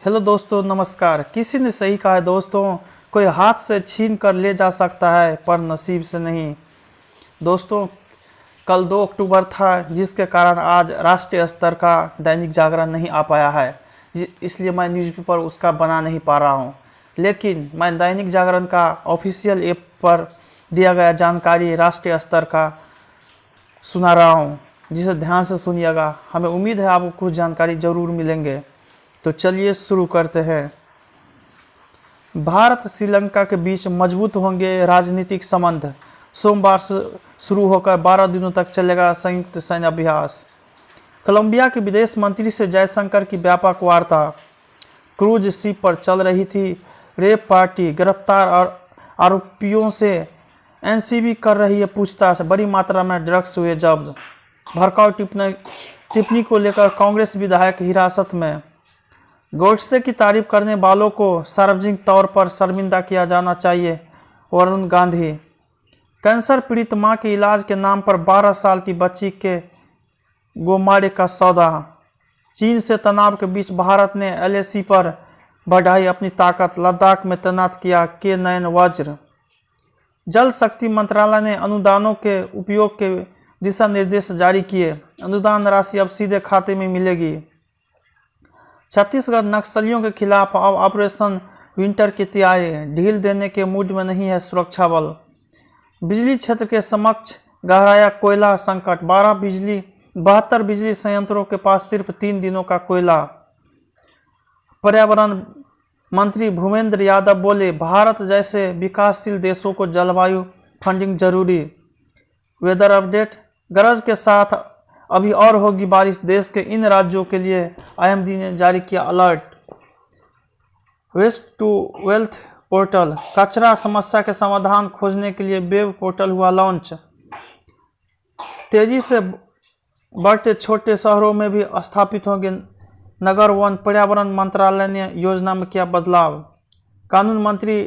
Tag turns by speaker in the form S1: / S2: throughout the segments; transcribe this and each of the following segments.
S1: Hello दोस्तों, नमस्कार। किसी ने सही कहा है दोस्तों, कोई हाथ से छीन कर ले जा सकता है पर नसीब से नहीं। दोस्तों, कल 2 अक्टूबर था, जिसके कारण आज राष्ट्रीय स्तर का दैनिक जागरण नहीं आ पाया है, इसलिए मैं न्यूज़पेपर उसका बना नहीं पा रहा हूँ। लेकिन मैं दैनिक जागरण का ऑफिशियल ऐप पर दिया गया जानकारी राष्ट्रीय स्तर का सुना रहा हूँ, जिसे ध्यान से सुनिएगा। हमें उम्मीद है आपको कुछ जानकारी ज़रूर मिलेंगे। तो चलिए शुरू करते हैं। भारत श्रीलंका के बीच मजबूत होंगे राजनीतिक संबंध। सोमवार से शुरू होकर 12 दिनों तक चलेगा संयुक्त सैन्य अभ्यास। कोलंबिया के विदेश मंत्री से जयशंकर की व्यापक वार्ता। क्रूज शिप पर चल रही थी रेप पार्टी। गिरफ्तार और आरोपियों से एनसीबी कर रही है पूछताछ। बड़ी मात्रा में ड्रग्स हुए जब्त। भड़काऊ टिप्पणी को लेकर कांग्रेस विधायक हिरासत में। गोडसे की तारीफ करने वालों को सार्वजनिक तौर पर शर्मिंदा किया जाना चाहिए, वरुण गांधी। कैंसर पीड़ित मां के इलाज के नाम पर 12 साल की बच्ची के गोमारे का सौदा। चीन से तनाव के बीच भारत ने एलएसी पर बढ़ाई अपनी ताकत। लद्दाख में तैनात किया K9 वज्र। जल शक्ति मंत्रालय ने अनुदानों के उपयोग के दिशा निर्देश जारी किए। अनुदान राशि अब सीधे खाते में मिलेगी। छत्तीसगढ़ नक्सलियों के खिलाफ अब ऑपरेशन विंटर की तैयारी। ढील देने के मूड में नहीं है सुरक्षा बल। बिजली क्षेत्र के समक्ष गहराया कोयला संकट। 72 बिजली संयंत्रों के पास सिर्फ 3 दिनों का कोयला। पर्यावरण मंत्री भूपेंद्र यादव बोले, भारत जैसे विकासशील देशों को जलवायु फंडिंग जरूरी। Weather update. गरज के साथ अभी और होगी बारिश। देश के इन राज्यों के लिए आईएमडी ने जारी किया alert. Waste to wealth portal. कचरा समस्या के समाधान खोजने के लिए वेब पोर्टल हुआ लॉन्च। तेजी से बढ़ते छोटे शहरों में भी स्थापित होंगे नगर वन। पर्यावरण मंत्रालय ने योजना में किया बदलाव। कानून मंत्री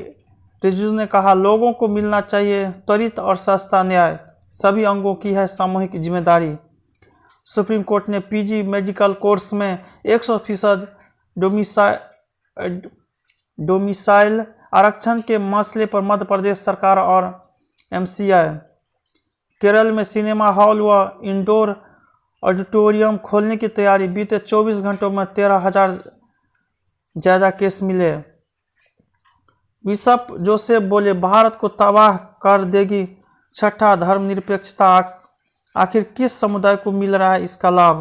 S1: रिजिजू ने कहा, लोगों को मिलना चाहिए त्वरित और सस्ता न्याय। सभी अंगों की है सामूहिक जिम्मेदारी। सुप्रीम कोर्ट ने पीजी मेडिकल कोर्स में 100% डोमिसाइल आरक्षण के मसले पर मध्य प्रदेश सरकार और एमसीआई। केरल में सिनेमा हॉल व इंडोर ऑडिटोरियम खोलने की तैयारी। बीते 24 घंटों में 13,000 ज़्यादा केस मिले। बिशप जोसेफ बोले, भारत को तबाह कर देगी छठा धर्मनिरपेक्षता। आखिर किस समुदाय को मिल रहा है इसका लाभ?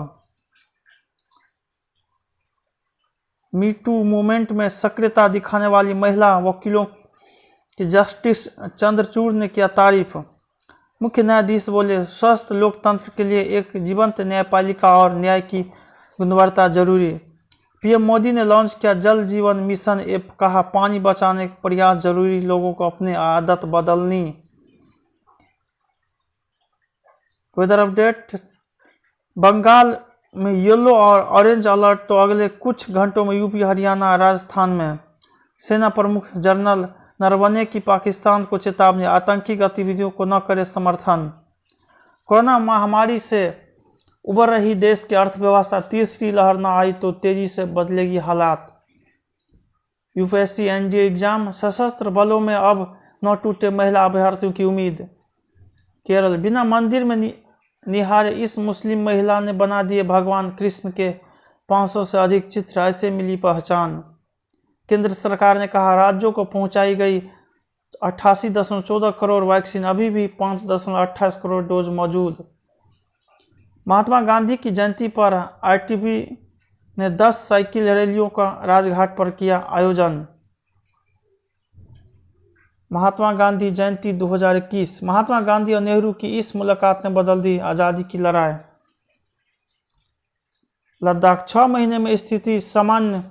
S1: मीटू मूवमेंट में सक्रियता दिखाने वाली महिला वकीलों की जस्टिस चंद्रचूड़ ने किया तारीफ। मुख्य न्यायाधीश बोले, स्वस्थ लोकतंत्र के लिए एक जीवंत न्यायपालिका और न्याय की गुणवत्ता जरूरी। पीएम मोदी ने लॉन्च किया जल जीवन मिशन ऐप। कहा, पानी बचाने के प्रयास जरूरी, लोगों को अपनी आदत बदलनी। Weather update. बंगाल में येलो और ऑरेंज अलर्ट तो अगले कुछ घंटों में यूपी, हरियाणा, राजस्थान में। सेना प्रमुख जनरल नरवणे की पाकिस्तान को चेतावनी। आतंकी गतिविधियों को न करे समर्थन। कोरोना महामारी से उबर रही देश की अर्थव्यवस्था। तीसरी लहर न आई तो तेजी से बदलेगी हालात। UPSC NDA exam. सशस्त्र बलों में अब न टूटे महिला अभ्यर्थियों की उम्मीद। केरल। बिना मंदिर में निहारे इस मुस्लिम महिला ने बना दिए भगवान कृष्ण के 500 से अधिक चित्र। ऐसे मिली पहचान। केंद्र सरकार ने कहा, राज्यों को पहुंचाई गई 88.14 करोड़ वैक्सीन। अभी भी 5.28 करोड़ डोज मौजूद। महात्मा गांधी की जयंती पर आईटीबी ने 10 साइकिल रैलियों का राजघाट पर किया आयोजन। महात्मा गांधी जयंती 2021। महात्मा गांधी और नेहरू की इस मुलाकात ने बदल दी आज़ादी की लड़ाई। लद्दाख। 6 महीने में स्थिति सामान्य।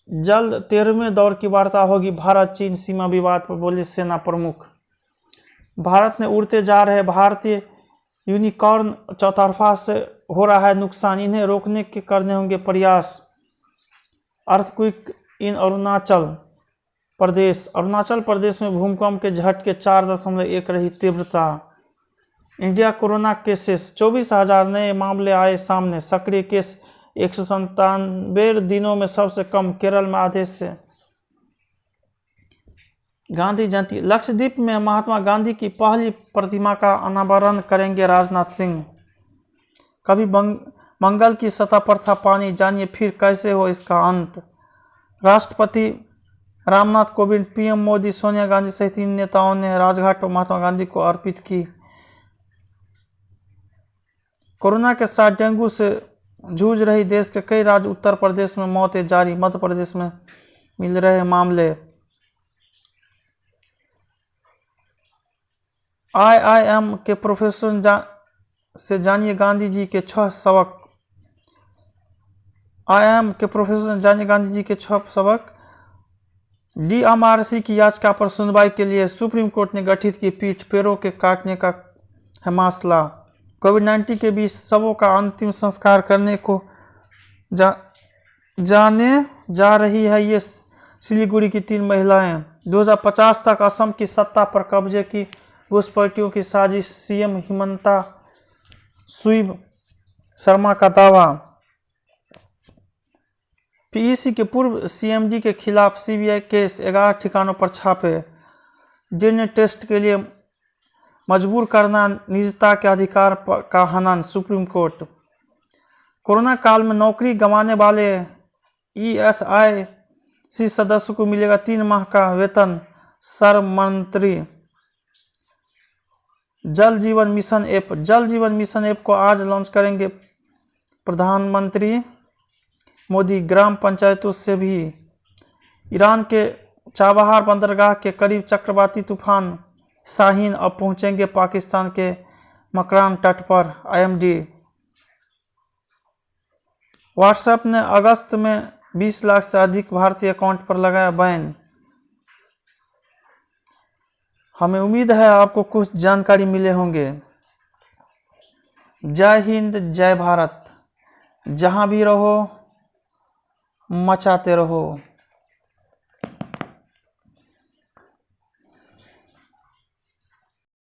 S1: जल्द 13वें दौर की वार्ता होगी। भारत चीन सीमा विवाद पर बोले सेना प्रमुख। भारत में उड़ते जा रहे भारतीय यूनिकॉर्न चौतरफा से हो रहा है नुकसान। इन्हें रोकने के करने होंगे प्रयास। अर्थक्वेक इन अरुणाचल प्रदेश में भूकंप के झटके 4.1 रही तीव्रता। इंडिया कोरोना केसेस 24,000 नए मामले आए सामने। सक्रिय केस 197 दिनों में सबसे कम, केरल में आधे से। गांधी जयंती, लक्षद्वीप में महात्मा गांधी की पहली प्रतिमा का अनावरण करेंगे राजनाथ सिंह। कभी मंगल की सतह पर था पानी, जानिए फिर कैसे हो इसका अंत। राष्ट्रपति रामनाथ कोविंद, पीएम मोदी, सोनिया गांधी सहित इन नेताओं ने राजघाट पर महात्मा गांधी को अर्पित की। कोरोना के साथ डेंगू से जूझ रही देश के कई राज्य, उत्तर प्रदेश में मौतें जारी, मध्य प्रदेश में मिल रहे मामले। आईआईएम के प्रोफेसर से जानिए गांधी जी के 6 सबक। आईआईएम के प्रोफेसर जानिए गांधी जी के 6 सबक। डीएमआरसी की याचिका पर सुनवाई के लिए सुप्रीम कोर्ट ने गठित की पीठ, पेड़ों के काटने का है मसला। कोविड-19 के बीच शवों का अंतिम संस्कार करने को जाने जा रही है ये सिलीगुड़ी की 3 महिलाएं। 2050 तक असम की सत्ता पर कब्जे की घुसपैठियों की साजिश, सीएम हिमंता सुईब शर्मा का दावा। पीईसी के पूर्व सीएमडी के खिलाफ सीबीआई केस, 11 ठिकानों पर छापे। डीएनए टेस्ट के लिए मजबूर करना निजता के अधिकार का हनन, सुप्रीम कोर्ट। कोरोना काल में नौकरी गंवाने वाले ईएसआईसी सदस्यों को मिलेगा 3 माह का वेतन, श्रम मंत्री। जल जीवन मिशन ऐप, जल जीवन मिशन ऐप को आज लॉन्च करेंगे प्रधानमंत्री मोदी। ग्राम पंचायतों से भी। ईरान के चाबहार बंदरगाह के करीब चक्रवाती तूफान शाहीन अब पहुंचेंगे पाकिस्तान के मकरान तट पर, आईएमडी। व्हाट्सएप ने अगस्त में 20 लाख से अधिक भारतीय अकाउंट पर लगाया बैन। हमें उम्मीद है आपको कुछ जानकारी मिले होंगे। जय हिंद, जय भारत। जहां भी रहो मचाते रहो।